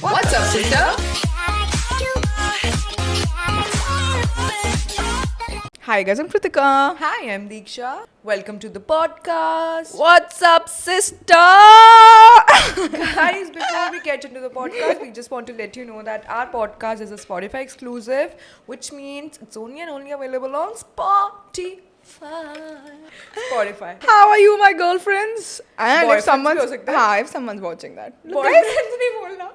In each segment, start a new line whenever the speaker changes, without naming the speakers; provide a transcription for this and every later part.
What's up, sister?
Hi guys, I'm Kritika.
Hi, I'm Deeksha. Welcome to the podcast.
What's up, sister?
Guys, before we get into the podcast, we just want to let you know that our podcast is a Spotify exclusive, which means it's only and only available on Spotify.
How are you, my girlfriends? And
Boyfriends
if someone's
भी हो सकता है।
if someone's watching that,
Boyfriends नहीं बोलना.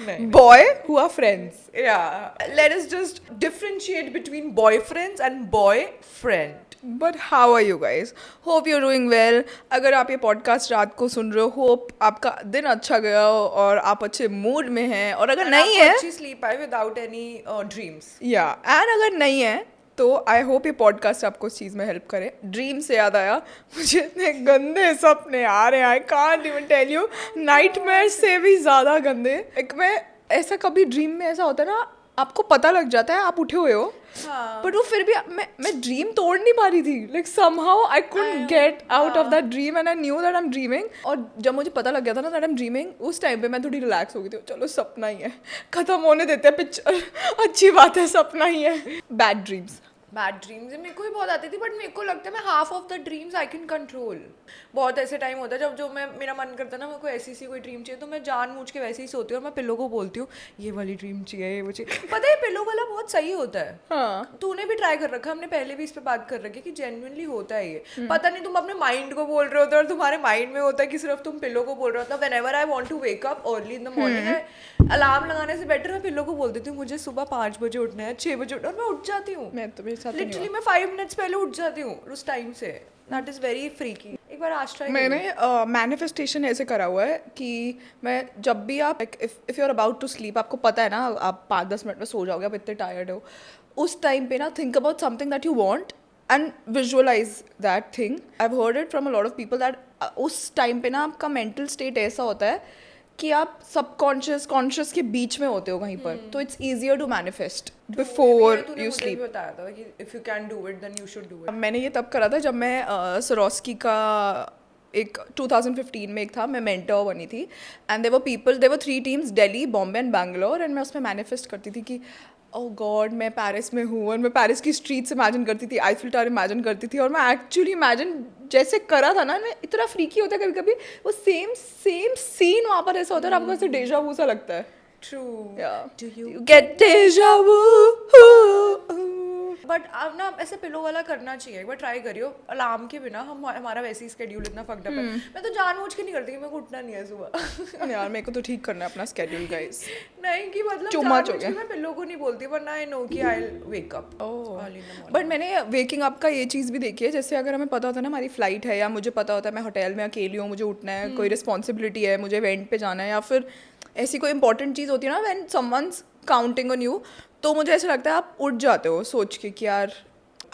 नहीं.
boy who are friends.
Yeah. Let us just differentiate between boyfriends and boyfriend.
But how are you guys? Hope you're doing well. अगर आप ये podcast रात को सुन रहे हो, hope आपका दिन अच्छा गया हो और आप अच्छे mood में हैं. और अगर नहीं है,
अच्छी sleep आए without any dreams.
या एंड अगर नहीं है तो आई होप ये पॉडकास्ट आपको इस चीज़ में हेल्प करे. ड्रीम से याद आया, मुझे इतने गंदे सपने आ रहे हैं. I can't even tell you, nightmare से भी ज़्यादा गंदे. एक मैं ऐसा कभी ड्रीम में ऐसा होता है ना, आपको पता लग जाता है आप उठे हुए हो, बट वो फिर भी मैं ड्रीम तोड़ नहीं पा रही थी. Like somehow I couldn't get out of that dream and I knew that I am dreaming. और जब मुझे पता लग गया था ना दैट आई एम ड्रीमिंग, उस टाइम पे मैं थोड़ी रिलैक्स हो गई थी. चलो सपना ही है, खत्म होने देते हैं पिक्चर. अच्छी बात है, सपना ही है. बैड ड्रीम्स,
बैड ड्रीम्स मेरे को भी बहुत आती थी, बट मेरे को लगता है मैं half of the dreams I can control. बहुत ऐसे टाइम होता है जब जो मैं मेरा मन करता है ना, मेरे को ऐसी सी कोई ड्रीम चाहिए तो मैं जानबूझ के वैसे ही सोती हूँ और मैं पिल्लो को बोलती हूँ ये वाली ड्रीम चाहिए, ये वो चाहिए. पता है पिल्लो वाला बहुत सही होता है.
हाँ.
तूने भी ट्राई कर रखा है, हमने पहले भी इस पे बात कर रखी है कि जेन्युइनली होता है ये. पता नहीं तुम अपने माइंड को बोल रहे होते हो और तुम्हारे माइंड में होता है कि सिर्फ तुम पिल्लो को बोल रहे होते हो. Whenever I want to wake up early in the morning, alarm लगाने से बेटर मैं पिल्लो को बोल देती हूँ मुझे सुबह 5 बजे उठना है, 6 बजे उठना है, और मैं उठ जाती हूँ.
मैं तो मेरे साथ नहीं
लिटरली मैं 5 मिनट्स पहले उठ जाती हूँ उस टाइम से. That is very freaky. एक बार आज ट्राई
मैंने मैनिफेस्टेशन ऐसे करा हुआ है कि मैं जब भी आप if you are about to sleep, आपको पता है ना आप 5-10 मिनट में सो जाओगे, आप इतने टायर्ड हो, उस टाइम पे ना think about something that you want and visualize that thing. I have heard it from a lot of people that उस टाइम पे ना आपका मेंटल स्टेट ऐसा होता है कि आप सबकॉन्शियस कॉन्शियस के बीच में होते हो कहीं पर, तो it's easier to manifest before you sleep.
बताया था कि if you can do it then you should do it.
मैंने ये तब करा था जब मैं सरोस्की का एक 2015 में एक था, मैं मेंटर बनी थी and there were 3 teams, Delhi, Bombay and Bangalore. And मैं उसमें मैनिफेस्ट करती थी कि ओह गॉड मैं पेरिस में हूँ, और मैं पेरिस की स्ट्रीट्स इमेजिन करती थी, आईफिल टावर इमेजिन करती थी, और मैं एक्चुअली इमेजिन जैसे करा था ना, मैं इतना फ्रीकी होता है कभी कभी, वो सेम सीन वहाँ पर ऐसा होता है और आपको ऐसे डेजा वू सा लगता है.
True.
Do you get deja vu?
But अब ना ऐसे पिलो वाला करना चाहिए. एक बार ट्राई करियो अलार्म के बिना. हमारा वैसे ही स्केड्यूल इतना फक्ड अप है. मैं तो जानबूझ के नहीं करती कि मेरे को उठना नहीं है सुबह.
यार मेरे को तो ठीक करना है अपना स्केड्यूल गाइस.
नहीं कि मतलब
Too much हो
जानबूझ के
गया.
मैं पिलो को नहीं बोलती, वरना आई नो कि I will wake up early in the morning.
But मैंने वेकिंग अप का ये चीज़ भी देखी है, जैसे अगर हमें पता होता है ना हमारी फ्लाइट है, या मुझे पता होता है मैं होटल में अकेली हूँ, मुझे उठना है, कोई रिस्पॉन्सिबिलिटी है, मुझे इवेंट पे जाना है, या फिर ऐसी कोई इंपॉर्टेंट चीज़ होती है ना when someone's counting on you, तो मुझे ऐसा लगता है आप उठ जाते हो सोच के कि यार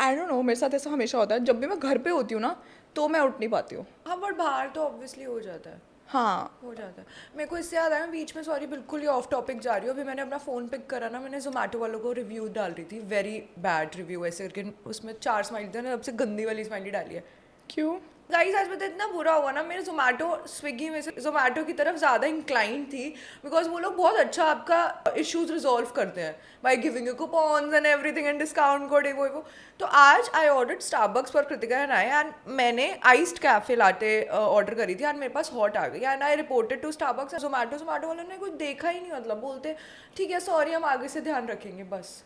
आई डोंट नो, मेरे साथ ऐसा हमेशा होता है. जब भी मैं घर पे होती हूँ ना तो मैं उठ नहीं पाती हूँ.
हाँ बट बाहर तो ऑब्वियसली हो जाता है.
हाँ
हो जाता है. मेरे को इससे याद आया, मैं बीच में सॉरी बिल्कुल ही ऑफ टॉपिक जा रही हूँ. अभी मैंने अपना फ़ोन पिक करा ना, मैंने जोमेटो वालों को रिव्यू डाल रही थी, वेरी बैड रिव्यू ऐसे करके, उसमें 4 स्माइली थे, सबसे गंदी वाली स्माइली डाली है.
क्यों?
गाइस आज पता है इतना बुरा हुआ ना, मेरे जोमेटो स्विगी में से जोमेटो की तरफ ज़्यादा इंक्लाइंड थी, बिकॉज वो लोग बहुत अच्छा आपका इश्यूज रिजॉल्व करते हैं by giving you coupons and everything and discount code वो. तो आज I ordered Starbucks for Kritika and I, and मैंने आइस्ड कैफे लाटे ऑर्डर करी थी एंड मेरे पास हॉट आ गई and I reported to Starbucks. Zomato वालों ने कुछ देखा ही नहीं, मतलब बोलते ठीक है सॉरी हम आगे से ध्यान रखेंगे, बस.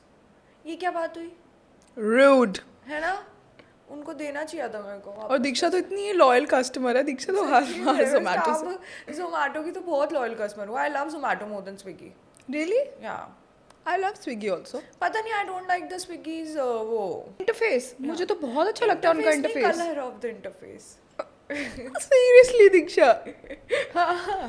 ये क्या बात हुई?
रूड
है ना. उनको देना चाहिए था मेरे को.
और दीक्षा तो इतनी लॉयल कस्टमर है. दीक्षा तो हर बार जोमेटो से.
जोमेटो की तो बहुत लॉयल कस्टमर हूँ. I love Zomato more than Swiggy.
Really?
Yeah
I love Swiggy also.
पता नहीं, I don't like the Swiggy's वो
इंटरफेस मुझे तो बहुत अच्छा लगता है उनका interface.
Colour of the interface.
Seriously Diksha.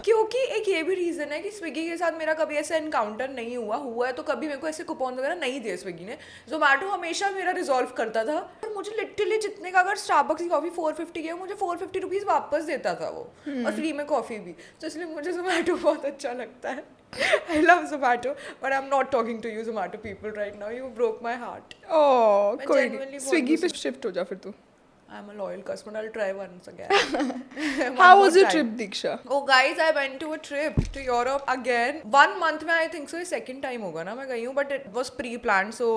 क्योंकि एक ये भी रीज़न है कि स्विगी के साथ मेरा कभी ऐसा एनकाउंटर नहीं हुआ है तो कभी मेरे को ऐसे कूपन वगैरह नहीं दिए स्विगी ने. जोमेटो हमेशा मेरा रिजॉल्व करता था और मुझे लिटरली जितने का अगर स्टारबक्स की कॉफ़ी 450 की है मुझे 450 रुपीज़ वापस देता था वो, और फ्री में कॉफ़ी भी. तो इसलिए मुझे जोमेटो बहुत अच्छा लगता है. I love Zomato, but I'm not talking to you Zomato people right now. You broke my heart.
ओह
मैं
कोई
genuinely
नहीं,
बहुत
स्विगी पे
गुस्सा-
शिफ्ट हो जा फिर तू.
I'm a loyal customer. I'll try once again.
How
One
was
more
your
time.
trip, Diksha?
Oh guys, I went to a trip to Europe again. 1 month में I think so ये second time होगा ना मैं गई हूँ, but it was pre-planned so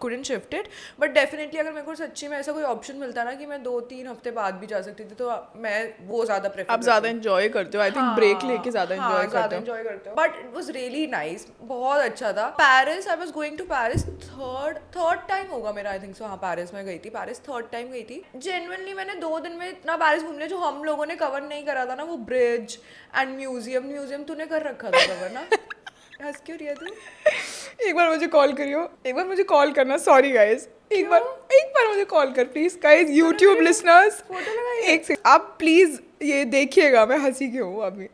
couldn't shift it. But definitely अगर मेरे को सच्ची में ऐसा कोई option मिलता ना कि मैं 2-3 हफ्ते बाद भी जा सकती थी तो मैं वो ज़्यादा prefer
आप ज़्यादा enjoy करते हो, I think break लेके ज़्यादा enjoy करते हो.
enjoy करते हो. But it was really nice. बहुत अच्छा था. Paris, I was going to Paris third time होगा मेरा I think so. हाँ Paris में गई थी. Paris third time गई थी. Genuinely मैंने 2 दिन में इतना Paris घूम लिया जो हम लोगों ने कवर नहीं करा था ना, वो ब्रिज एंड म्यूजियम तूने कर रखा था कवर ना. हंस क्यों रही है तू?
एक बार मुझे कॉल करियो, एक बार मुझे कॉल करना. सॉरी गाइस, एक बार मुझे कॉल कर please. Guys YouTube listeners,
photo लगाइए.
एक सेकंड आप प्लीज ये देखिएगा, मैं हंसी क्यों हूँ अभी.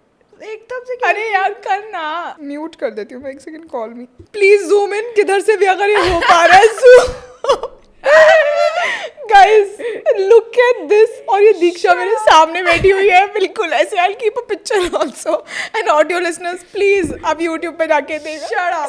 एकदम से
अरे यार करना, म्यूट कर देती हूँ मैं. एक second, call me please. Zoom in किधर से भी अगर ये हो पा रहा है. Zoom guys look at this. और ये दीक्षा मेरे सामने बैठी हुई है बिल्कुल ऐसे. I keep a picture also. And audio listeners please आप यूट्यूब पे जाके देखो.
Shut up.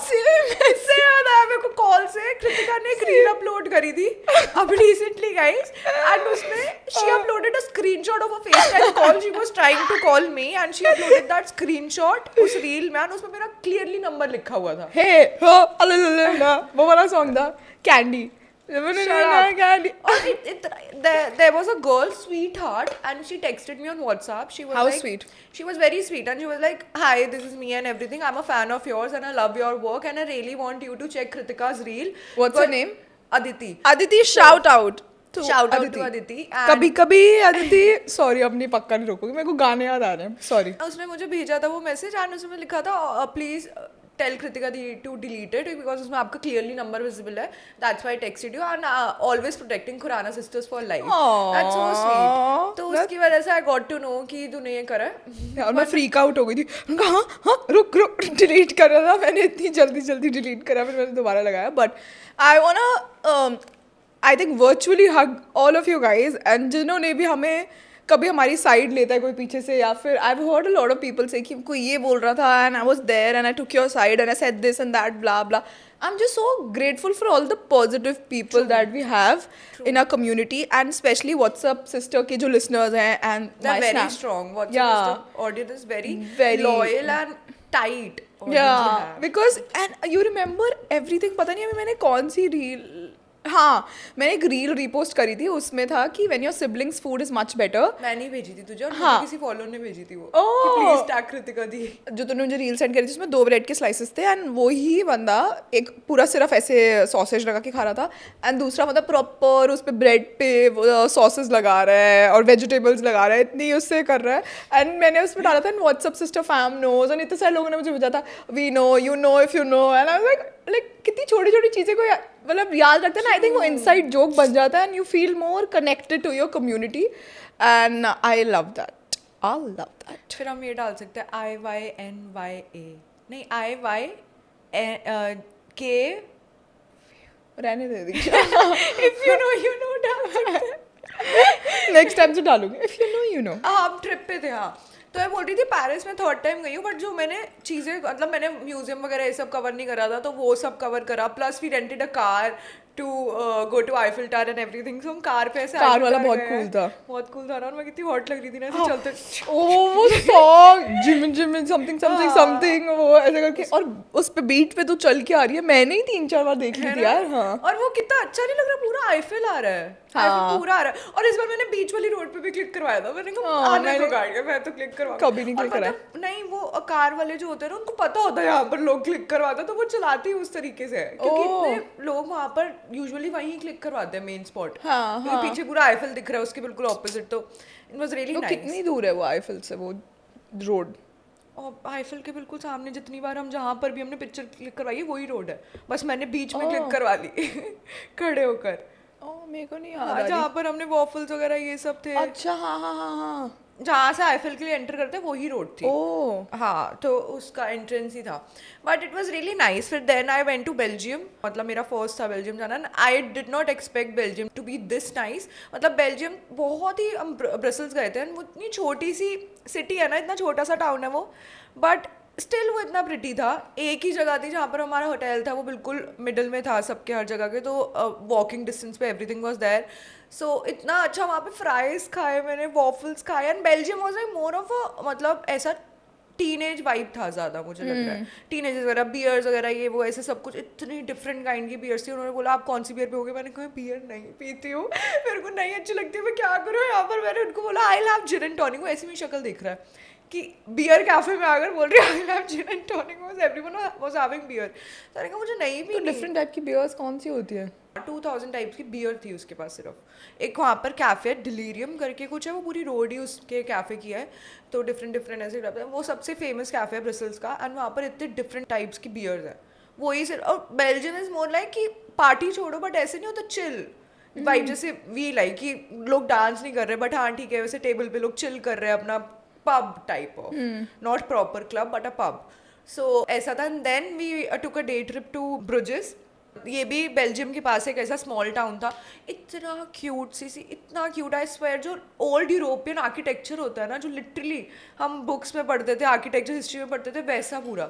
इससे याद आया मेरे को, कॉल से कृतिका ने एक रील अपलोड करी थी अब रिसेंटली गाइस, एंड उसमें she uploaded a screenshot of a FaceTime call. She was trying to call me and she uploaded that screenshot उस रील में, एंड उसमें मेरा क्लियरली नंबर लिखा हुआ था.
हे हो अल्लाह, वो वाला सॉन्ग था candy. Candy.
There was a girl, sweetheart, and she texted me on WhatsApp. She was
How
like,
sweet?
She was very sweet, and she was like, "Hi, this is me and everything. I'm a fan of yours, and I love your work, and I really want you to check Kritika's reel."
What's her name?
Aditi.
Aditi, shout out.
Shout out to Aditi. And
कभी कभी Aditi, sorry अब नहीं, पक्का नहीं रोकोगे, मेरे को गाने याद आ रहे हैं. सॉरी.
उसने मुझे भेजा था वो मैसेज, एंड उसमें लिखा था please tell Kritika to delete it because उसमें आपका क्लियरली नंबर विजिबल है. That's why I texted you and always protecting Khurana sisters for life. That's so sweet. तो उसकी वजह से आई गॉट टू नो कि तूने ये करा है.
यार मैं फ्रीक आउट हो गई थी. उनका हाँ रुक डिलीट कर रहा था मैंने, इतनी जल्दी डिलीट करा, फिर मैंने दोबारा लगाया. But I वांना I think virtually hug all of you guys. And जिन्होंने भी हमें कभी हमारी साइड लेता है कोई पीछे से, या फिर I have heard a lot of people से कि कोई ये बोल रहा था and I was there and I took your side and I said this and that blah blah. I am just so grateful for all the positive people that we have in our community, and specially WhatsApp sister के जो listeners हैं. And
They're very strong. WhatsApp audience is very loyal and tight.
Because and you remember everything. पता नहीं अभी मैंने कौन सी reel, हाँ मैंने एक रील रीपोस्ट करी थी, उसमें था कि when your siblings food is much better.
मैंने ही भेजी थी तुझे, और
हाँ.
मुझे किसी फॉलोअर ने भेजी थी वो
Oh.
कि प्लीज टैग कृतिका दी.
जो तूने मुझे रील सेंड करी थी उसमें 2 ब्रेड के स्लाइसेस थे, एंड वो ही बंदा एक पूरा सिर्फ ऐसे सॉसेज लगा के खा रहा था, एंड दूसरा मतलब प्रॉपर उस पर ब्रेड पे सॉसेज लगा रहा है और वेजिटेबल्स लगा रहा है, इतनी उससे कर रहा है. एंड मैंने उसमें डाला था व्हाट्सअप सिस्टर फैम नोज, और इतने सारे लोगों ने मुझे भेजा था we know you know if you know. And I was like कितनी छोटी छोटी चीज़ें को मतलब याद रखते हैं ना. आई थिंक वो इनसाइड जोक बन जाता है and you feel more connected to your community, and I love that. I love that.
फिर हम ये डाल सकते हैं IYNYA, नहीं IYK.
रहने दे दीजिए.
इफ यू नो डाल सकते हैं.
नेक्स्ट टाइम से डालूंगी if you no you no.
हम ट्रिप पे थे. हाँ तो मैं बोल रही थी पेरिस में थर्ड टाइम गई हूँ, बट जो मैंने चीज़ें मतलब मैंने म्यूजियम वगैरह ये सब कवर नहीं करा था, तो वो सब कवर करा. Plus we rented a car to go to Eiffel Tower and everything. So हम कार पे ऐसे
कार वाला बहुत कूल था.
बहुत कूल था ना, और मैं कितनी हॉट लग रही थी ना ऐसे चलते.
ओह वो सॉन्ग जिम समथिंग वो ऐसे करके, और उस पे बीट पे तो चल के आ रही है. मैंने ही 3-4 बार देख ली थी यार. हाँ
और वो कितना अच्छा नहीं लग रहा, पूरा आईफिल आ रहा है.
हाँ.
पूरा आ रहा है. और इस बार मैंने बीच वाली रोड पे भी क्लिक करवाया था. मैंने कहा आने को गाड़ी मैं तो क्लिक करवा,
कभी नहीं क्लिक करा.
नहीं वो कार वाले जो होते हैं ना उनको पता होता है यहाँ पर लोग क्लिक करवाते हैं, तो वो चलाती है उस तरीके से, क्योंकि इतने लोग वहाँ पर यूजुअली वहीं क्लिक करवाते हैं मेन स्पॉट.
हाँ,
हाँ. पीछे पूरा आईफिल दिख रहा है उसके बिल्कुल ऑपोजिट. तो इट वाज रियली नाइस.
कितनी दूर है वो आईफिल से वो रोड?
और आईफिल के बिल्कुल सामने. जितनी बार हम जहाँ पर भी हमने पिक्चर क्लिक करवाई है वही रोड है, बस मैंने बीच में क्लिक करवा ली खड़े होकर.
मेरे को नहीं याद.
जहाँ पर हमने वॉफल्स वगैरह ये सब थे.
अच्छा हाँ.
जहाँ से आईफिल के लिए एंटर करते हैं वही रोड थी.
ओह
हाँ तो उसका एंट्रेंस ही था. But it was really nice. फिर then I went to Belgium. मतलब मेरा फर्स्ट था बेल्जियम जाना. I did not expect Belgium to be this nice. मतलब बेल्जियम बहुत ही, हम ब्रसल्स गए थे, वो इतनी छोटी सी सिटी है ना, इतना छोटा सा टाउन है वो, बट स्टिल वो इतना प्रिटी था. एक ही जगह थी जहाँ पर हमारा होटल था, वो बिल्कुल मिडल में था सबके हर जगह के, तो वॉकिंग डिस्टेंस पे एवरीथिंग वॉज देयर. सो इतना अच्छा वहाँ पे फ्राइज खाए मैंने, वॉफल्स खाए, and Belgium was like more of a मतलब ऐसा टीनेज वाइब था ज़्यादा, मुझे लग रहा है टीनेजर्स वगैरह, बियर्स वगैरह ये वो ऐसे सब कुछ, इतनी डिफरेंट काइंड की बियर्स थी। उन्होंने बोला आप कौन सी बियर पियोगे, मैंने कहा बियर नहीं पीती हूँ, मेरे को नहीं अच्छी लगती है, मैं क्या करूँ यहाँ पर। मैंने उनको बोला I have gin and tonic, वो ऐसी मेरी शक्ल देख रहा है कि बियर कैफे में आकर बोल रही है I have gin and tonic, was everyone was having beer. तो मैंने कहा मुझे नहीं
तो
भी
डिफरेंट टाइप की बियर्स कौन सी होती है?
2000 टाइप्स की बियर थी उसके पास सिर्फ। एक वहाँ पर कैफ़े डिलीरियम करके कुछ है, वो पूरी रोड ही उसके कैफ़े की है, तो डिफरेंट डिफरेंट ऐसे क्लब है, वो सबसे फेमस कैफ़े है ब्रसल्स का, एंड वहाँ पर इतने डिफरेंट टाइप्स की बियर्स है। वही सिर्फ, और बेल्जियम इज मोर लाइक कि पार्टी छोड़ो बट ऐसे नहीं होता, चिल वाइब, जैसे वी लाइक कि लोग डांस नहीं कर रहे बट हाँ ठीक है, वैसे टेबल पे लोग चिल कर रहे हैं अपना, pub type of, not proper club but a pub. So ऐसा था। Then we took a day trip to Bruges, ये भी बेल्जियम के पास एक ऐसा स्मॉल टाउन था, इतना क्यूट सी इतना क्यूट, आई स्वेयर, जो ओल्ड यूरोपियन आर्किटेक्चर होता है ना, जो लिटरली हम बुक्स में पढ़ते थे, आर्किटेक्चर हिस्ट्री में पढ़ते थे, वैसा पूरा।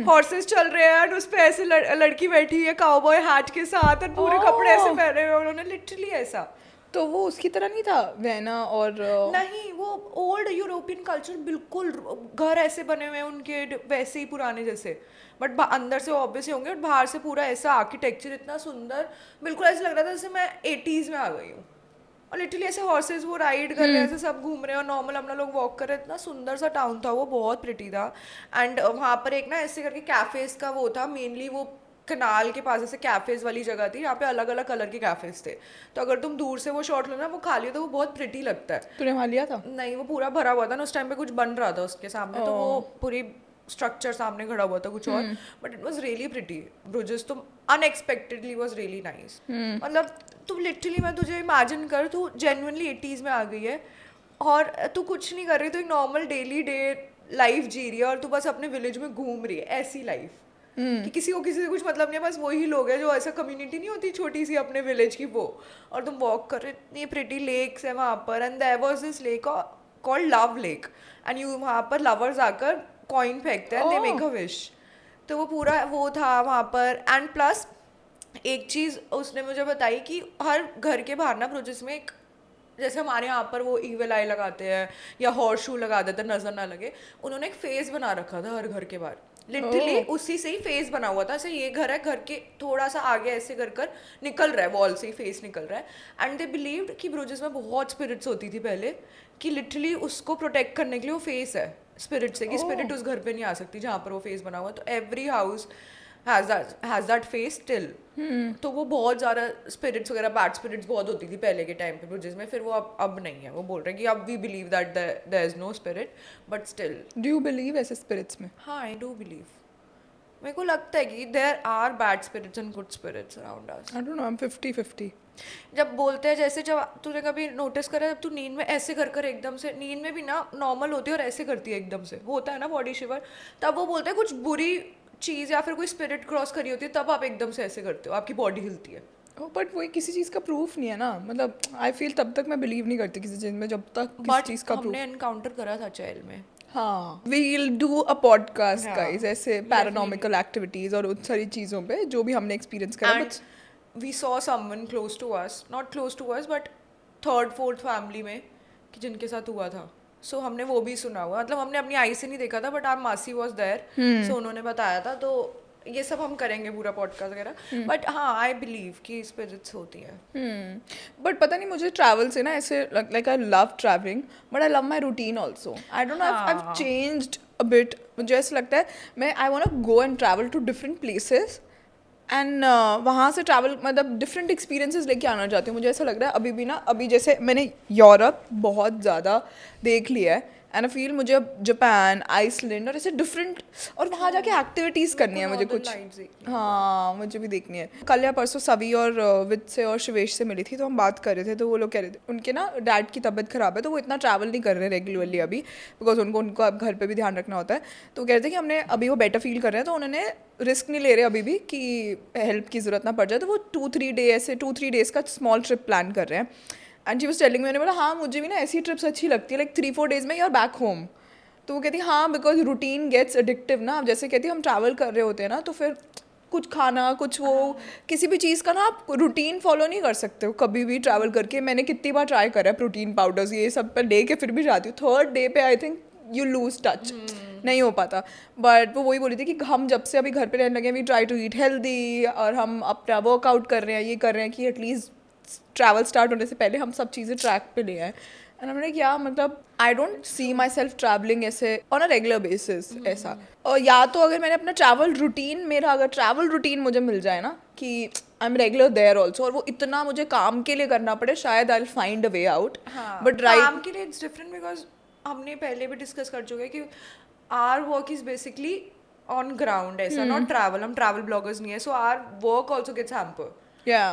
हॉर्सेस चल रहे हैं और उस पर ऐसे लड़की बैठी हुई है काउबॉय हैट के साथ, और पूरे कपड़े ऐसे पहने हुए उन्होंने, लिटरली ऐसा।
तो वो उसकी तरह नहीं था वेना और
नहीं, वो ओल्ड यूरोपियन कल्चर, बिल्कुल घर ऐसे बने हुए हैं उनके वैसे ही पुराने जैसे, बट अंदर से ऑब्वियसली होंगे, और बाहर से पूरा ऐसा आर्किटेक्चर इतना सुंदर, बिल्कुल ऐसा लग रहा था जैसे मैं 80s में आ गई हूँ। और लिटरली ऐसे हॉर्सेस वो राइड कर रहे हैं, ऐसे सब घूम रहे हैं, और नॉर्मल अपना लोग वॉक कर रहे हैं, इतना सुंदर सा टाउन था वो, बहुत प्रिटी था। एंड वहाँ पर एक ना ऐसे करके कैफेज का वो था, मेनली वो कनाल के पास ऐसे कैफेज वाली जगह थी, यहाँ पे अलग अलग कलर के कैफेज थे, तो अगर तुम दूर से वो शॉट लो ना, वो खाली हो तो वो बहुत प्रिटी लगता है।
तूने वहाँ लिया था?
नहीं, वो पूरा भरा हुआ था ना, उस टाइम पे कुछ बन रहा था उसके सामने, तो वो पूरी स्ट्रक्चर सामने खड़ा हुआ था कुछ और, but it was really pretty. Bruges तो अनएक्सपेक्टेडली वाज रियली नाइस। मतलब तू लिटरली, मैं तुझे इमेजिन कर, तू जेन्युइनली 80s में आ गई है और तू कुछ नहीं कर रही, तो एक नॉर्मल डेली डे लाइफ जी रही है, और तू बस अपने विलेज में घूम रही है, ऐसी लाइफ कि किसी को किसी से कुछ मतलब नहीं है, बस वही लोग हैं जो ऐसा कम्युनिटी नहीं होती छोटी सी अपने विलेज की वो, और तुम वॉक कर रहे, इतनी प्रिटी लेक्स है वहाँ पर, and there was this lake called love lake, and you वहाँ पर लवर्स आकर कॉइन फेंकते हैं, दे मेक अ विश, तो वो पूरा वो था वहाँ पर। एंड प्लस एक चीज़ उसने मुझे बताई कि हर घर के बाहर ना ब्रुजेस में एक, जैसे हमारे यहाँ पर वो ईवल आई लगाते हैं या हॉर्स शू लगा देते हैं नजर ना लगे, उन्होंने एक फेस बना रखा था हर घर के बाहर, लिटरली उसी से ही फेस बना हुआ था, ऐसे ये घर है, घर के थोड़ा सा आगे ऐसे कर निकल रहा है, वॉल से ही फेस निकल रहा है। एंड दे बिलीव्ड कि ब्रुजेस में बहुत स्पिरिट्स होती थी पहले, कि लिटरली उसको प्रोटेक्ट करने के लिए वो फेस है स्पिरिट से, कि स्पिरिट उस घर पे नहीं आ सकती जहाँ पर वो फेस बना हुआ है, तो every house has that face still. तो वो बहुत ज़्यादा स्पिरिट्स वगैरह, बैड स्पिरिट्स बहुत होती थी पहले के टाइम पे ब्रुजेस में, फिर वो अब नहीं है, वो बोल रहे हैं कि अब we believe that there is no spirit, but still.
Do you believe ऐसे स्पिरिट्स में?
हाँ, आई डू बिलीव, मेरे को लगता है कि there are bad spirits and good spirits around us.
I don't know, I am 50-50।
जब बोलते हैं, जैसे जब तूने कभी नोटिस करा, जब तू नींद में ऐसे कर एकदम से, नींद में भी ना नॉर्मल होती है और ऐसे करती है एकदम से, वो होता है ना बॉडी शिवर, तब वो बोलते हैं कुछ बुरी चीज़ या फिर कोई स्पिरिट क्रॉस करी होती है, तब आप एकदम से ऐसे करते हो, आपकी बॉडी हिलती है।
बट वही किसी चीज़ का प्रूफ नहीं है ना, मतलब आई फील तब तक मैं बिलीव नहीं करती किसी चीज़ में जब तक किसी चीज़ का प्रूफ।
हमने एनकाउंटर करा था चैल में।
हाँ, we'll do a podcast guys, ऐसे पैरानॉर्मल एक्टिविटीज और उन सारी चीज़ों पे जो भी हमने एक्सपीरियंस करा। But
we saw someone close to us, not close to us but third fourth family में, कि जिनके साथ हुआ था। सो हमने वो भी सुना हुआ, मतलब हमने अपनी आई से नहीं देखा था, बट आर मासी वॉज देयर, सो उन्होंने बताया था। तो ये सब हम करेंगे पूरा पॉडकास्ट वगैरह, बट हाँ आई बिलीव कि स्पिरिट्स होती है।
बट पता नहीं, मुझे ट्रैवल से ना ऐसे like I love travelling but I love my routine also. I don't know, I have changed a bit. मुझे ऐसा लगता है मैं I want to go and travel to different places and वहाँ से ट्रैवल, मतलब डिफरेंट एक्सपीरियंसेस लेके आना चाहती हूँ। मुझे ऐसा लग रहा है अभी भी ना, अभी जैसे मैंने यूरोप बहुत ज़्यादा देख लिया है एंड आई फील मुझे अब जापान, आइसलैंड और ऐसे डिफरेंट, और वहाँ जाके एक्टिविटीज़ करनी है मुझे कुछ। हाँ, मुझे भी देखनी है। कल या परसों सभी और विद से और शिवेश से मिली थी, तो हम बात कर रहे थे, तो वो लोग कह रहे थे उनके ना डैड की तबीयत ख़राब है, तो वो इतना ट्रैवल नहीं कर रहे रेगुलरली अभी, बिकॉज उनको अब घर पर भी ध्यान रखना होता है। तो कह रहे थे कि हमने अभी वो बेटर फील कर रहे हैं, तो उन्होंने रिस्क नहीं ले रहे अभी भी कि हेल्प की ज़रूरत ना पड़ जाए, तो वो 2-3 डेज़ का स्मॉल ट्रिप प्लान कर रहे हैं। एंड शी वाज टेलिंग, मैंने बोला हाँ मुझे भी ना ऐसी ट्रिप्स अच्छी लगती है, लाइक 3-4 डेज़ में यू आर बैक होम। तो वो कहती हाँ, बिकॉज रूटीन गेट्स एडिक्टिव ना। जैसे कहती हम ट्रैवल कर रहे होते हैं ना, तो फिर कुछ खाना कुछ वो किसी भी चीज़ का ना आप रूटीन फॉलो नहीं कर सकते हो कभी भी ट्रैवल करके। मैंने कितनी बार ट्राई करा है प्रोटीन पाउडर्स ये सब पर ले के फिर भी जाती हूँ, थर्ड डे पे I think you lose touch, नहीं हो पाता। बट वो वही बोली थी कि हम जब से अभी घर पे रहने लगे we try to eat healthy और हम अपना वर्कआउट कर रहे हैं, ये कर रहे हैं कि एटलीस्ट ट्रैवल स्टार्ट होने से पहले हम सब चीज़ें ट्रैक पे ले आए। एंड मैंने क्या मतलब I don't see my self travelling ऐसे ऑन अ रेगुलर बेसिस ऐसा। और या तो अगर मैंने अपना ट्रैवल रूटीन, मेरा अगर ट्रैवल रूटीन मुझे मिल जाए ना कि I am regular there also, और वो इतना मुझे काम के लिए करना पड़े, शायद I will find a way out. But
काम के लिए इट्स डिफरेंट बिकॉज हमने पहले भी डिस्कस कर चुके हैं कि our work is basically on ground, ऐसा नॉट ट्रैवल, हम ट्रैवल ब्लॉगर्स नहीं है, so our work also gets hamper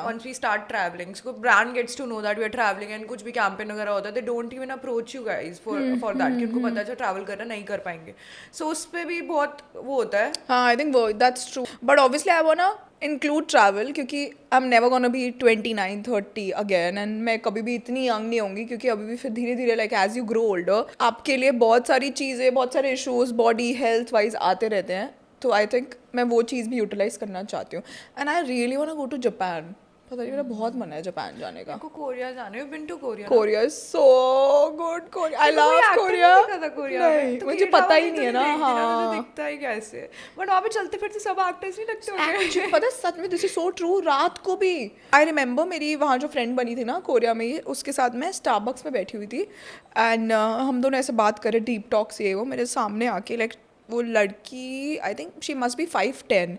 once we start traveling. So brand gets to know that we are traveling and कुछ भी campaign वगैरह होता है they don't even approach you guys for that कि उनको पता है ट्रैवल करना नहीं कर पाएंगे, so उस पे भी बहुत वो होता है।
हाँ आई थिंक वो that's true, but obviously I want include travel क्योंकि I am never gonna be 29-30 again, and मैं कभी भी इतनी यंग नहीं होंगी क्योंकि अभी भी फिर धीरे धीरे like as you grow older आपके लिए बहुत सारी चीज़ें, बहुत सारे इशूज़ बॉडी हेल्थ वाइज आते रहते हैं। तो आई थिंक मैं वो चीज़ भी यूटिलाइज करना चाहती हूँ। And I really want to go to Japan, पता नहीं मेरा बहुत मन है जापान जाने का।
को कोरिया जाने, been to Korea.
Korea is so good, Korea I love Korea. नहीं मुझे पता ही नहीं है ना। हाँ
दिखता ही कैसे, बट वहाँ पे चलते फिरते सब एक्टर्स नहीं लगते होंगे।
Actually, पता है सच में दिस इज सो ट्रू, रात को भी आई रिमेंबर मेरी वहाँ जो फ्रेंड बनी थी ना कोरिया में, उसके साथ मैं स्टारबक्स में बैठी हुई थी एंड हम दोनों ऐसे बात कर रहे डीप टॉक्स ये वो, मेरे सामने आके लाइक वो लड़की I think she must be 5'10",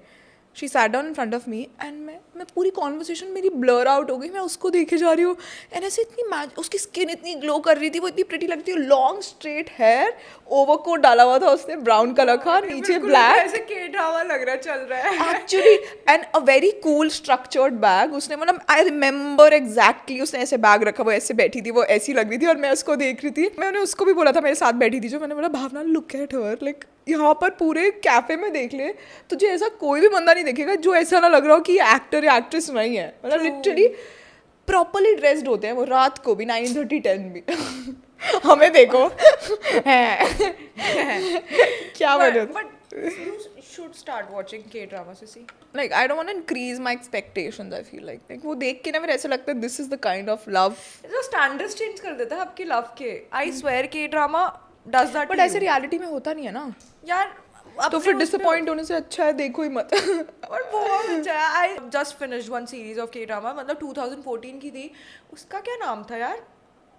she sat down in front of me and मैं पूरी कॉन्वर्सेशन मेरी ब्लर आउट हो गई, मैं उसको देखे जा रही हूँ एंड ऐसे इतनी उसकी स्किन इतनी ग्लो कर रही थी, वो इतनी प्रिटी लगती है, लॉन्ग स्ट्रेट हेयर, ओवरकोट डाला हुआ था उसने ब्राउन कलर का, नीचे ब्लैक,
ऐसे के ड्रामा लग रहा है चल रहा है
actually, and a very cool structured bag उसने, मतलब आई रिमेंबर एग्जैक्टली उसने ऐसे बैग रखा, वो ऐसे बैठी थी, वो ऐसी लग रही थी और मैं उसको देख रही थी। मैंने उसको भी बोला था, मेरे साथ बैठी थी जो, मैंने बोला भावना लुक एट हर, लाइक यहाँ पर पूरे कैफे में देख ले तुझे ऐसा कोई भी बंदा नहीं देखेगा जो ऐसा ना लग रहा हो कि एक्टर या एक्ट्रेस नहीं है, मतलब लिटरली प्रॉपरली ड्रेस्ड होते हैं वो, रात को भी 9:30-10 भी हमें देखो है क्या बोलो।
But you should start watching K-dramas, you see.
Like I don't want to increase my expectations. I feel like वो देख के ना मेरे ऐसा लगता है this is the kind of love.
जो standards change कर देता है आपके love के. I swear K-drama does that.
But ऐसे reality में होता नहीं है ना
यार।
तो फिर डिसअपॉइंट होने से अच्छा है देखो ही मत।
और बहुत अच्छा है। I just finished one series of के ड्रामा, मतलब 2014 की थी, उसका क्या नाम था यार,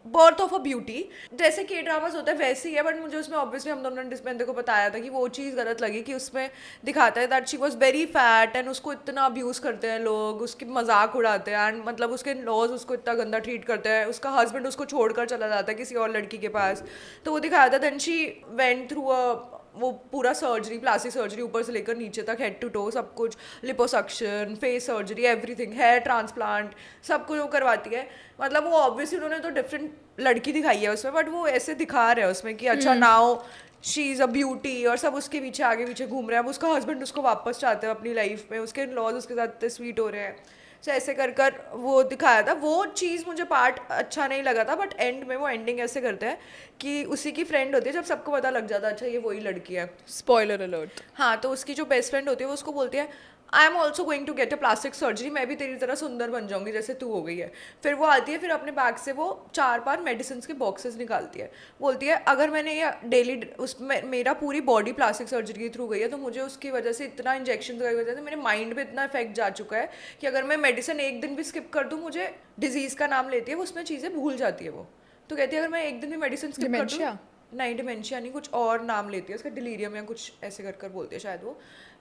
बर्थ ऑफ अ ब्यूटी। जैसे के ड्रामास होता है वैसे ही है, बट मुझे उसमें ऑब्वियसली हम दोनों ने डिस्पेंदर को बताया था कि वो चीज़ गलत लगी कि उसमें दिखाता है that she was very fat and उसको इतना अब्यूज़ करते हैं लोग, उसकी मजाक उड़ाते हैं एंड मतलब उसके लॉज उसको इतना गंदा ट्रीट करते हैं, उसका हस्बैंड उसको छोड़कर चला जाता है किसी और लड़की के पास, तो वो दिखाया था। Then she went through a वो पूरा सर्जरी, प्लास्टिक सर्जरी ऊपर से लेकर नीचे तक, हेड टू टो सब कुछ, liposuction, face surgery, everything, hair transplant, सब कुछ वो करवाती है। मतलब वो ऑब्वियसली उन्होंने तो डिफरेंट लड़की दिखाई है उसमें, बट वो ऐसे दिखा रहे हैं उसमें कि अच्छा now she is a beauty और सब उसके पीछे आगे पीछे घूम रहे हैं। अब उसका हस्बैंड उसको वापस चाहते हैं अपनी लाइफ में, उसके लॉज उसके साथ इतने स्वीट हो रहे हैं, सो ऐसे कर कर वो दिखाया था। वो चीज़ मुझे पार्ट अच्छा नहीं लगा था, बट एंड में वो एंडिंग ऐसे करते हैं कि उसी की फ्रेंड होती है, जब सबको पता लग जाता है अच्छा ये वही लड़की है,
स्पॉइलर अलर्ट।
हाँ, तो उसकी जो बेस्ट फ्रेंड होती है वो उसको बोलती है I am also going to get a plastic surgery, मैं भी तेरी तरह सुंदर बन जाऊंगी जैसे तू हो गई है। फिर वो आती है, फिर अपने बैग से वो 4-5 मेडिसिन के बॉक्सेस निकालती है, बोलती है अगर मैंने ये डेली उसमें मेरा पूरी बॉडी प्लास्टिक सर्जरी के थ्रू गई है, तो मुझे उसकी वजह से इतना इंजेक्शन की वजह से मेरे माइंड पे इतना इफेक्ट जा चुका है कि अगर मैं मेडिसिन एक दिन भी स्किप कर दूँ, मुझे डिजीज़ का नाम लेती है वो, उसमें चीज़ें भूल जाती है वो। तो कहती है अगर मैं एक दिन भी मेडिसिन स्किप कर दूँ, नहीं डिमेंशिया नहीं, कुछ और नाम लेती है उसका, डिलीरियम या कुछ ऐसे कर कर बोलती है शायद वो।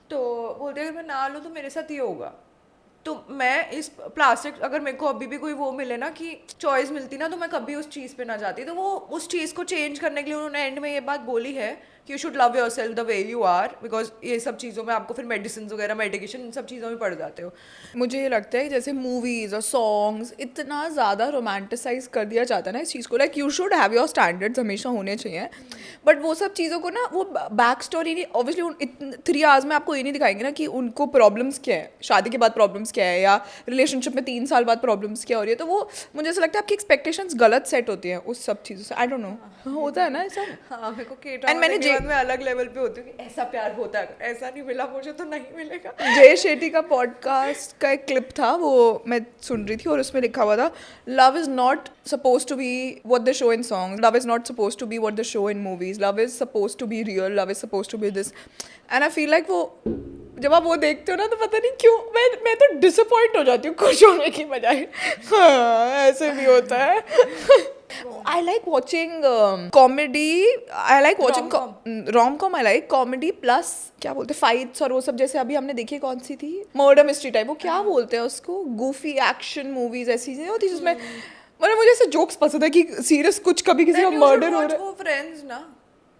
तो बोलते हैं अगर मैं ना लूँ तो मेरे साथ ये होगा। तो मैं इस प्लास्टिक, अगर मेरे को अभी भी कोई वो मिले ना कि चॉइस मिलती ना, तो मैं कभी उस चीज़ पे ना जाती। तो वो उस चीज़ को चेंज करने के लिए उन्होंने एंड में ये बात बोली है कि you should love your self the way you are, because ये सब चीज़ों में आपको फिर मेडिसिन वगैरह, मेडिकेशन, इन सब चीज़ों में पड़ जाते हो।
मुझे ये लगता है कि जैसे मूवीज़ और सॉन्ग्स इतना ज़्यादा रोमांटिसाइज कर दिया जाता है ना इस चीज़ को, like you should have your standards, हमेशा होने चाहिए, बट वो सब चीज़ों को ना वो बैक स्टोरी नहीं, ऑब्वियसली 3 आवर्स में आपको ये नहीं दिखाएंगे ना कि उनको प्रॉब्लम्स क्या है, शादी के बाद प्रॉब्लम्स प्रॉब्लम्स क्या है, या रिलेशनशिप में 3 साल बाद प्रॉब्लम्स क्या हो रही है, तो वो मुझे ऐसा लगता है आपकी एक्सपेक्टेशंस गलत सेट होती हैं उस सब चीज़ों से. आई डोंट नो, होता है ना ऐसा.
हाँ मेरे को
And मैंने
के बाद मैं अलग लेवल पे होती हूँ कि ऐसा प्यार होता है, ऐसा नहीं मिला मुझे तो नहीं मिलेगा.
जय शेट्टी का पॉडकास्ट का एक क्लिप था, वो मैं सुन रही थी और उसमें लिखा हुआ था, love is not suppose to be what they show in songs, love is not suppose to be what they show in movies, love is suppose to be real, love is suppose to be this. And I feel like वो जब आप वो देखते हो ना तो पता नहीं क्यों मैं तो डिसअपॉइंट हो जाती हूँ खुश होने की बजाय. हाँ, ऐसे भी होता है. I like watching comedy. I like watching rom-com. I like comedy plus क्या बोलते हैं fights और वो सब. जैसे अभी हमने देखी कौन सी थी, मर्डर मिस्ट्री टाइप, वो क्या बोलते हैं उसको, गोofy एक्शन मूवीज ऐसी चीजें होती जिसमें मतलब मुझे ऐसे जोक्स पसंद है कि सीरियस कुछ कभी किसी का मर्डर हो रहा है.
फ्रेंड्स ना,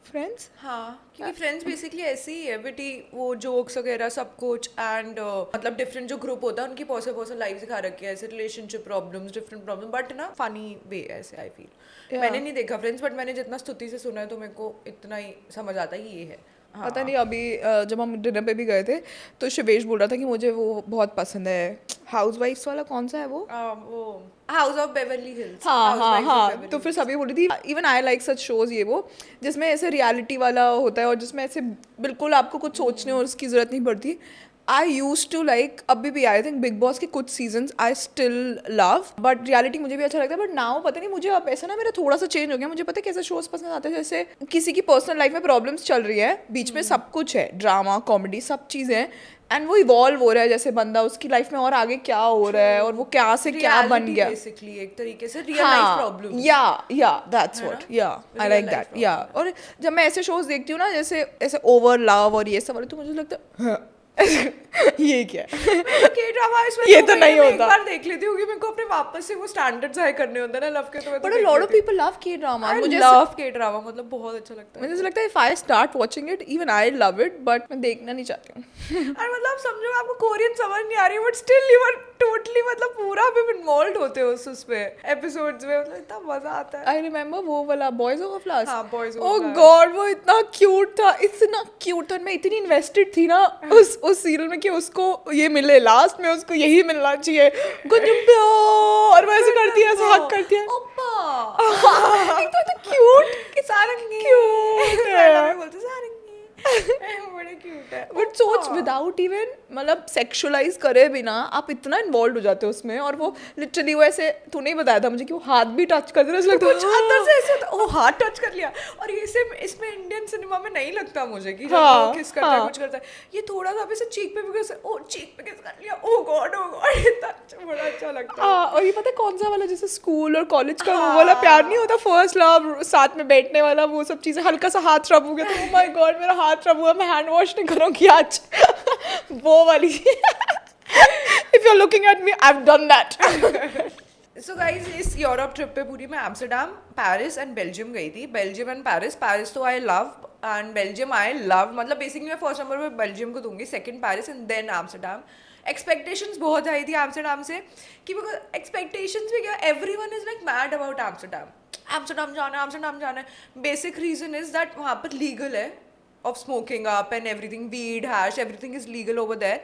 फ्रेंड्स,
हाँ क्योंकि फ्रेंड्स बेसिकली ऐसे ही है बेटी, वो जोक्स वगैरह सब कुछ. एंड मतलब डिफरेंट जो ग्रुप होता है उनकी पर्सनल लाइफ दिखा रखी है, ऐसे relationship problems, different problem, but ना फनी वे ऐसे आई फील. मैंने नहीं देखा फ्रेंड्स, बट मैंने जितना स्तुति से सुना है तो मेरे को इतना ही समझ आता है ये है. हाँ.
पता नहीं अभी जब हम डिनर पे भी गए थे तो शिवेश बोल रहा था कि मुझे वो बहुत पसंद है, हाउसवाइफ्स वाला कौन सा है वो
हाउस ऑफ बेवर्ली हिल्स.
हाँ. तो फिर सभी बोल रही थी even I like such shows, ये वो जिसमें ऐसे रियलिटी वाला होता है और जिसमें ऐसे बिल्कुल आपको कुछ सोचने और उसकी जरूरत नहीं पड़ती. आई यूज टू लाइक, अभी भी आई थिंक बिग बॉस के कुछ seasons I still love, but reality मुझे भी अच्छा लगता है. बट नाउ पता नहीं मुझे अब ऐसा ना मेरा थोड़ा सा चेंज हो गया. मुझे पता है कैसे शोज पसंद आते हैं, जैसे किसी की पर्सनल लाइफ में प्रॉब्लम्स चल रही है, बीच में सब कुछ है, ड्रामा कॉमेडी सब चीज़ें हैं, एंड वो इवॉल्व हो रहा है, जैसे बंदा उसकी लाइफ में और आगे क्या हो रहा है और वो क्या से क्या बन गया,
बेसिकली एक तरीके से रियल लाइफ प्रॉब्लम.
या दैट्स व्हाट, या आई लाइक दैट. या और जब मैं ऐसे शोज देखती हूँ ना जैसे ऐसे ओवर लव और ये सब वाले, तो मुझे लगता है ये क्या है,
K-drama इसमें
ये तो नहीं होता.
एक बार देख लेती हूँ कि मेरे को अपने वापस से वो स्टैंडर्ड्स हाई करने होते हैं ना लव के, तो मैं
but a lot of people love K-drama.
मुझे लव K-drama मतलब बहुत अच्छा लगता है.
मुझे लगता है if I start watching it even I love it, but मैं देखना नहीं चाहती हूँ.
और मतलब समझो आपको कोरियन समझ नहीं आ रही but still you are totally मतलब पूरा भी इन्वॉल्व होते हो उस पे एपिसोड्स में, मतलब इतना मजा आता है.
आई रिमेम्बर वो वाला बॉयज ओवर फ्लावर्स.
हाँ बॉयज
ओह गॉड, वो इतना क्यूट था, इतना क्यूट था. मैं इतनी इन्वेस्टेड थी ना उस सीरियल में कि उसको ये मिले, लास्ट में उसको यही मिलना चाहिए, गुंजुम्प्यो, और वो ऐसे करती है, ऐसे हक करती है, ओप्पा. एक तो क्यूट,
सारंगी
क्यूट है,
बोलते सारंगी बड़े क्यूट है.
बट सोच विदाउट इवन मतलब सेक्सुअलाइज करे बिना आप इतना इन्वॉल्व हो जाते हो उसमें. और वो लिटरली वो ऐसे, तूने ही बताया था मुझे कि वो हाथ भी टच करते रहे, लगता
कुछ अंदर से ऐसे ओ हाथ टच कर लिया. और ये सिर्फ इसमें इंडियन सिनेमा में नहीं लगता मुझे कि जब वो किस करता है कुछ करता है, ये थोड़ा सा ऐसे चीक पे भी ओ चीक पे किस कर लिया, ओ गॉड इतना बड़ा अच्छा लगता है.
और ये पता है कौन सा वाला, जैसे स्कूल और कॉलेज का वो वाला प्यार नहीं होता, फर्स्ट लव, साथ में बैठने वाला, वो सब चीजें, हल्का सा हाथ रब हो गया तो ओ माय गॉड मेरा हाथ रब हुआ, मैं हैंड वॉश नहीं करूँगी आज. वो वाली. If you are looking at me I have done that.
So guys इस यूरोप ट्रिप पे पूरी मैं एम्स्टर्डम, पेरिस एंड बेल्जियम गई थी. बेल्जियम एंड पेरिस तो I love and Belgium I love. मतलब बेसिकली मैं फर्स्ट नंबर पे बेल्जियम को दूंगी, second Paris and then Amsterdam. Expectations बहुत आई थी एम्स्टर्डम से कि बिकॉज एक्सपेक्टेशंस भी क्या, everyone is like mad about Amsterdam जाना है. बेसिक रीजन इज दैट वहाँ पर लीगल है of smoking up and everything, weed, hash, everything is legal over there.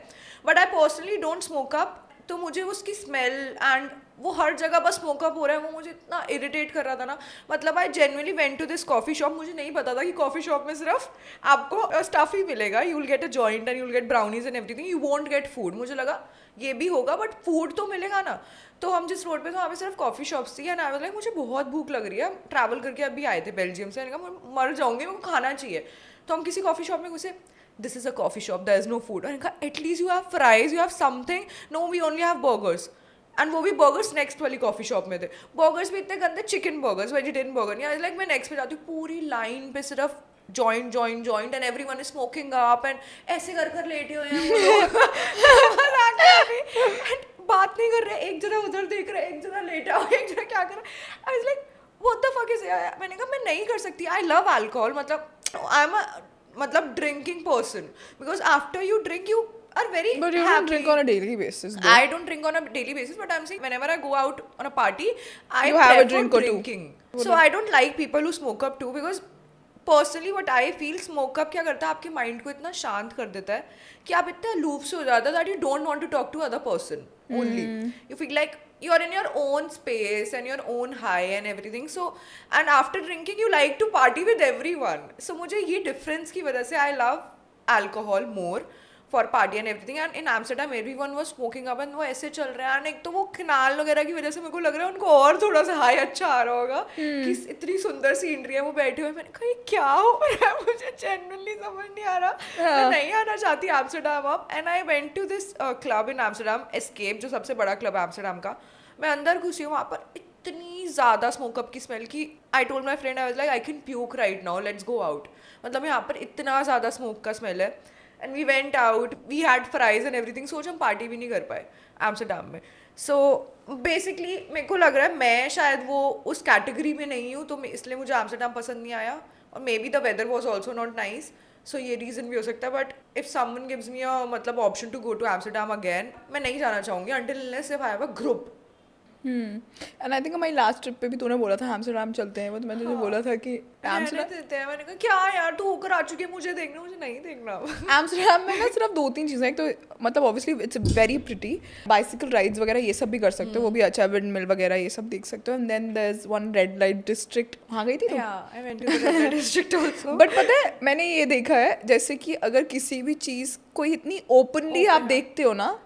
But I personally don't smoke up. तो मुझे उसकी स्मेल एंड वो हर जगह बस स्मोकअप हो रहा है, वो मुझे इतना इरिटेट कर रहा था ना. मतलब I genuinely went to this coffee shop. मुझे नहीं पता था कि कॉफ़ी शॉप में सिर्फ आपको स्टफ ही मिलेगा, you will get a joint and you will get brownies and everything, you won't get food. मुझे लगा ये भी होगा बट फूड तो मिलेगा ना. तो हम जिस रोड पे थे वहाँ पे सिर्फ कॉफ़ी शॉप्स थी एंड आई वाज लाइक मुझे बहुत भूख लग रही है. ट्रैवल करके अभी आए थे बेल्जियम से, मैंने कहा मर जाऊँगी, मेरे को खाना चाहिए. तो हम किसी कॉफ़ी शॉप में घुसे, this is a coffee shop, there is no food. और कहा at least you have fries, you have something. No we only have burgers. And वो भी बर्गर्स नेक्स्ट वाली कॉफ़ी शॉप में थे. बर्गर्स भी इतने गंदे, चिकन बर्गर्स, वेजिटेरियन बर्गर नहीं. लाइक मैं नेक्स्ट पे जाती हूँ, पूरी लाइन पे सिर्फ joint and everyone is smoking up and ऐसे कर लेटे हुए हैं वो लोग. बात नहीं कर रहे, एक जना उधर देख रहे, एक जना लेटा हुआ, एक जना क्या कर रहा है. आई was like what the fuck is. मैंने कहा मैं नहीं कर सकती. आई लव अल्कोहल, मतलब आई एम अ मतलब drinking person because after you drink you are very
but you
happy.
don't drink on a daily basis though.
I don't drink on a daily basis, but I'm saying whenever I go out on a party, I
You have a
prefer
drink or two.
drinking. So I don't like people who smoke up too because personally what I feel smoke up क्या करता है, आपके mind को इतना शांत कर देता है कि आप इतने अलूफ से हो जाते हो that you don't want to talk to other person only. You feel like you are in your own space and your own high and everything. So and after drinking you like to party with everyone. So मुझे ये difference की वजह से I love alcohol more for party and everything. And in Amsterdam everyone was smoking up and वो ऐसे चल रहे हैं. And एक तो वो खिनाल वगैरह की वजह से मेरे को लग रहा है उनको और थोड़ा सा हाई अच्छा आ रहा होगा कि इतनी सुंदर सीनरी है, वो बैठे हुए. मैंने कहा ये क्या हो रहा है, मुझे जेन्युइनली समझ नहीं आ रहा. मैं नहीं आना चाहती एम्स्टरडम अब. And I went to this club in Amsterdam, Escape, जो सबसे बड़ा क्लब है एम्स्टरडम का. मैं अंदर घुसी हूँ, वहाँ पर इतनी ज़्यादा स्मोकअप की स्मेल की I told my friend, I was like I can puke right now, let's go out. मतलब यहाँ पर इतना ज़्यादा स्मोक का स्मेल है. And we went out, we had fries and everything. सोच हम पार्टी भी नहीं कर पाए एम्स्टरडम में. सो बेसिकली मेरे को लग रहा है मैं शायद वो उस कैटेगरी में नहीं हूँ, तो इसलिए मुझे एम्स्टरडम पसंद नहीं आया. और maybe the weather was also not nice, so ये रीज़न भी हो सकता है. But if someone gives me a मतलब option to go to Amsterdam again, मैं नहीं जाना चाहूँगी until unless if I have a group.
And I think हमारी लास्ट ट्रिप पे भी तूने बोला था एम्स्टरडम चलते हैं, वो तो मैंने तुझे बोला था कि
एम्स्टरडम. मैंने कहा क्या यार तू होकर आ चुकी है, मुझे देखना, मुझे नहीं देखना.
एम्स्टरडम में ना सिर्फ 2-3 चीज़ें. एक तो मतलब obviously it's very pretty, bicycle rides वगैरह ये सब भी कर सकते हो, वो भी अच्छा है, विंड मिल वगैरह ये सब देख सकते हो. And then there is one red light district, वहाँ गई थी तुम?
I went to the red light district also.
But पता है मैंने ये देखा है जैसे कि अगर किसी भी चीज़ कोई इतनी ओपनली आप देखते हो ना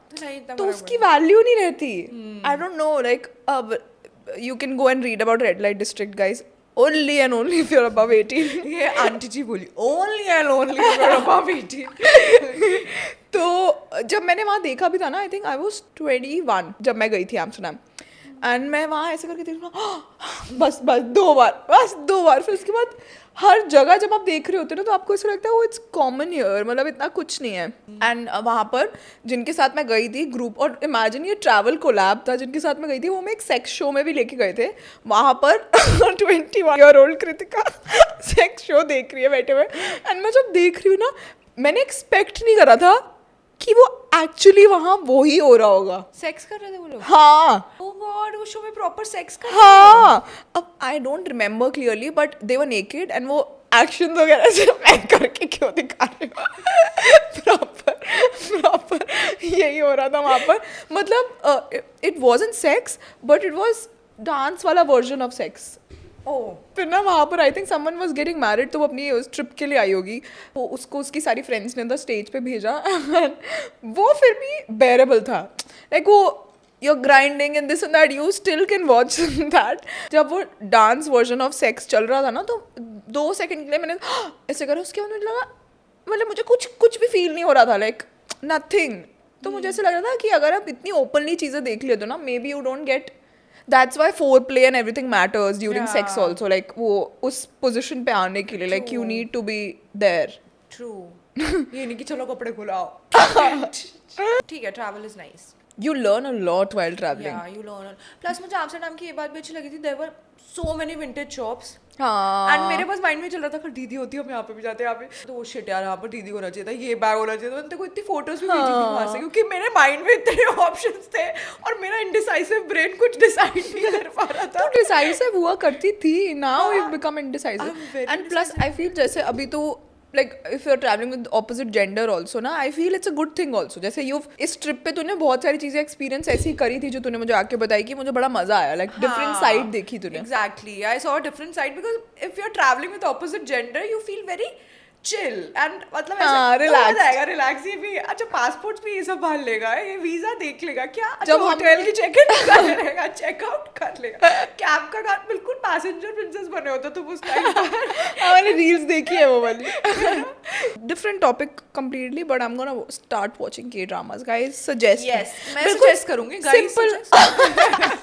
तो उसकी वैल्यू नहीं रहती. आई डोंट नो लाइक अब you can go and read about red light district guys only and only if you're above 18.
ये आंटी जी बोली only and only if you're above 18.
तो जब मैंने वहाँ देखा भी था ना, आई थिंक आई वाज 21 जब मैं गई थी एम्स्टरडम. एंड मैं वहाँ ऐसे करके देख रहा बस 2 बार. फिर उसके बाद हर जगह जब आप देख रहे होते हो ना तो आपको ऐसा लगता है वो इट्स कॉमन हियर, मतलब इतना कुछ नहीं है. एंड वहाँ पर जिनके साथ मैं गई थी ग्रुप, और इमेजिन ये ट्रैवल कोलैब था, जिनके साथ मैं गई थी वो मैं एक सेक्स शो में भी लेके गए थे. वहाँ पर 21-year-old कृतिका सेक्स शो देख रही है बैठे हुए. एंड मैं जब देख रही हूँ ना, मैंने एक्सपेक्ट नहीं करा था कि वो एक्चुअली वहाँ वो ही हो रहा होगा.
सेक्स कर रहे थे वो लोग?
हाँ.
ओह गॉड, वो शो में प्रॉपर सेक्स कर
हाँ. अब I don't remember clearly but they were naked and वो एक्शन वगैरह से मैं करके क्यों दिखा रही हूँ. प्रॉपर यही हो रहा था वहाँ पर. मतलब it wasn't sex but it was dance वाला वर्जन ऑफ सेक्स. फिर ना वहाँ पर I think someone was getting married, तो वो अपनी उस ट्रिप के लिए आई होगी, वो उसको उसकी सारी फ्रेंड्स ने अंदर स्टेज पे भेजा. वो फिर भी बेरेबल था. लाइक वो you're grinding and this and that, you still can watch that. जब वो डांस वर्जन ऑफ सेक्स चल रहा था ना तो 2 सेकंड के लिए मैंने ऐसे करा, उसके बाद मुझे लगा मतलब मुझे कुछ भी फील नहीं हो रहा था, लाइक नथिंग. तो मुझे ऐसा लग रहा था कि अगर आप इतनी ओपनली चीज़ें देख लेते हो ना, may be you don't get. That's why foreplay and everything matters during sex also. Like वो उस position पे आने के लिए like you need to be there.
True. ये नहीं कि चलो कपड़े खुलाओ. ठीक है, travel is nice.
You learn a lot while traveling.
Yeah, you learn. Plus मुझे एम्स्टरडम की ये बात भी अच्छी लगी थी, there were so many vintage shops.
हाँ.
एंड मेरे पास माइंड में चल रहा था कि दीदी होती है हम यहाँ पे भी जाते हैं, यहाँ पे तो वो शिट यार यहाँ पर दीदी होना चाहिए था, ये बैग होना चाहिए था. देखो इतनी फोटोज भी भेजी थी वहाँ से, क्योंकि मेरे माइंड में इतने ऑप्शंस थे और मेरा इंडिसाइसिव ब्रेन कुछ डिसाइड नहीं कर पा रहा था.
तो डिसाइसिव हुआ करती थी, now you become indecisive.
I'm very
and plus I feel जैसे अभी तो like if you're traveling with opposite gender also ना, I feel it's a good thing also. जैसे you इस ट्रिप पे तूने बहुत सारी चीजें एक्सपीरियंस ऐसी करी थी जो तूने मुझे आके बताई कि मुझे बड़ा मजा आया, like different side देखी तूने.
Exactly, I saw a different side because if you're traveling with opposite gender you feel very chill and मतलब ऐसा रिलैक्स. ये भी अच्छा, पासपोर्ट भी ये सब भर लेगा, ये वीजा देख लेगा क्या, जब होटल की चेक इन कर लेगा, चेकआउट कर लेगा. कैब का काम बिल्कुल पैसेंजर प्रिंसेस बने होते तुम उस टाइम पर.
मैंने रील्स देखी है वो वाली. Different topic completely, but I am gonna start watching के ड्रामास. Guys suggest.
यस, मैं सजेस्ट करूंगी. गाइस
सिंपल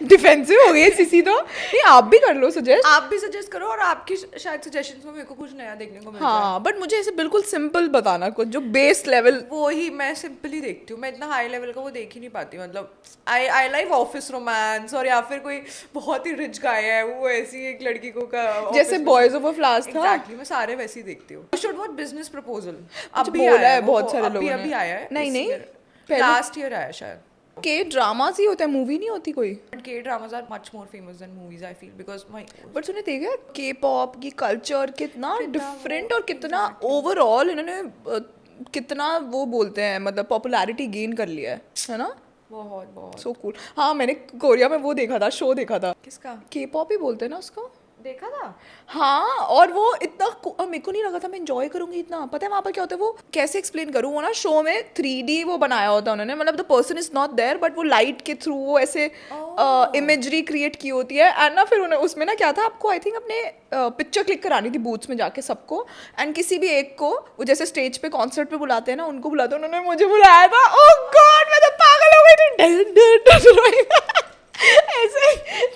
डिफेंसिव हो गई सीसी. तो नहीं, आप भी कर लो सजेस्ट.
आप भी सजेस्ट करो और आपकी शायद सजेशंस में मेरे को कुछ नया देखने को मिल जाए.
हाँ, बट मुझे ऐसे बिल्कुल सिंपल बताना कुछ जो बेस लेवल.
वो ही मैं सिंपल ही देखती हूँ, मैं इतना हाई लेवल का वो देख ही नहीं पाती. मतलब आई लाइक ऑफिस रोमांस, और या फिर कोई बहुत ही रिच गाय है वो ऐसी एक लड़की को का
जैसे बॉयज ऑफ अ फ्लावर्स था.
एग्जैक्टली, मैं सारे वैसे ही देखती हूँ. Should watch business proposal.
अभी बोला है बहुत सारे लोगों ने.
अभी आया है.
नहीं
लास्ट ईयर आया शायद.
के ड्रामास ही होता है, मूवी नहीं होती कोई।
But K-dramas are much more famous than movies, I feel, because my
but तूने देखा के पॉप की कल्चर कितना डिफरेंट और कितना ओवरऑल इन्होंने कितना वो बोलते हैं मतलब पॉपुलैरिटी गेन कर लिया है ना।
बहुत बहुत
सो कूल। हाँ मैंने कोरिया में वो देखा था, शो देखा था,
किसका
के पॉप ही बोलते हैं ना उसको।
देखा था?
हाँ और वो इतना मेरे को नहीं लगा था मैं एंजॉय करूंगी इतना। पता है वहाँ पर क्या होता है, वो कैसे एक्सप्लेन करूँ, वो ना शो में 3D वो बनाया होता है उन्होंने, मतलब the person is not there but वो लाइट के थ्रू वो ऐसे इमेजरी क्रिएट की होती है। एंड ना फिर उन्हें उसमें ना क्या था, आपको आई थिंक अपने पिक्चर क्लिक करानी थी बूथ्स में जाके सबको, एंड किसी भी एक को वो जैसे स्टेज पे कॉन्सर्ट पे बुलाते हैं ना, उनको बुलाते हैं, उन्होंने मुझे बुलाया था। ओह गॉड मैं तो पागल हो गई थी ऐसे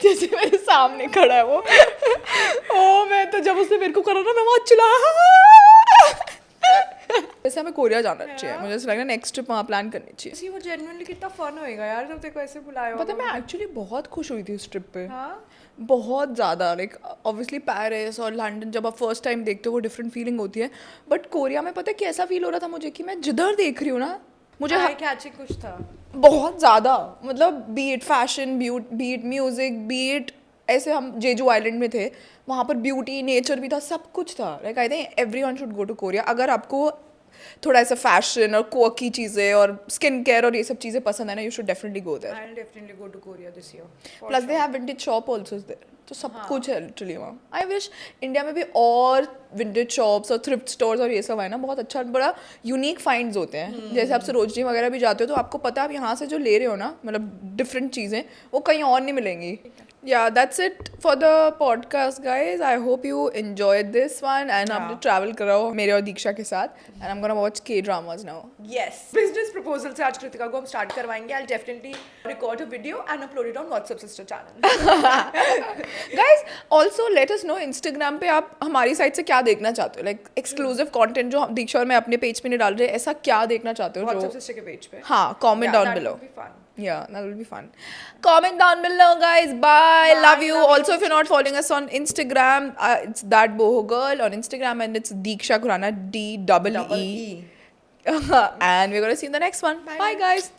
जैसे मेरे सामने खड़ा है वो। ओ मैं तो जब उसने मेरे को करा ना मैं वहाँ चिल्ला। वैसे हमें कोरिया जाना चाहिए, मुझे ऐसा लग रहा है नेक्स्ट ट्रिप वहाँ प्लान करनी चाहिए।
See, वो genuinely कितना फन होएगा यार जब तेरे को ऐसे बुलाया
पता है
होगा।
मैं एक्चुअली बहुत खुश हुई थी उस ट्रिप पे।
हाँ
बहुत ज़्यादा लाइक ऑब्वियसली पेरिस और लंदन जब आप फर्स्ट टाइम देखते हो वो डिफरेंट फीलिंग होती है, बट कोरिया में पता है कि ऐसा फील हो रहा था मुझे कि मैं जिधर देख रही हूँ ना मुझे
आई कैचिंग कुछ था।
बहुत ज़्यादा, मतलब B it fashion B it music B it, ऐसे हम जेजू आइलैंड में थे वहाँ पर ब्यूटी नेचर भी था, सब कुछ था। Like I think everyone should go to Korea अगर आपको थोड़ा ऐसा फैशन और क्वर्की चीज़ें और स्किन केयर और ये सब चीज़ें पसंद है ना, you should definitely go there.
I'll definitely go to Korea this year. For
plus they have vintage shop also there, तो सब कुछ है लिटरली वहाँ। आई विश इंडिया में भी और विंटेज शॉप्स और थ्रिफ्ट स्टोर्स और ये सब है ना, बहुत अच्छा बड़ा यूनिक फाइंड्स होते हैं। जैसे आप सरोजनी वगैरह भी जाते हो तो आपको पता है आप यहाँ से जो ले रहे हो ना, मतलब डिफरेंट चीज़ें वो कहीं और नहीं मिलेंगी। Yeah that's it for the podcast guys, I hope you enjoyed this one and आपने ट्रैवल कराओ मेरे और दीक्षा के साथ, and I am gonna watch K dramas now.
Yes. Business proposal से आज कृतिका को हम स्टार्ट करवाएंगे. I'll definitely record a video and upload it on WhatsApp sister channel.
Guys also let us know Instagram पे आप हमारी साइड से क्या देखना चाहते हो, लाइक एक्सक्लूसिव कंटेंट जो हम दीक्षा और मैं अपने पेज पे नहीं डाल रहे, ऐसा क्या देखना चाहते हो
WhatsApp
जो।
sister के page पे.
हाँ comment
Yeah,
down
that
below.
would be fun.
Yeah, that will be fun. Comment down below, guys. Bye. Love you. Also, if you're not following us on Instagram, it's that boho girl on Instagram, and it's Deeksha Khurana, DEE. And we're gonna see you in the next one. Bye guys.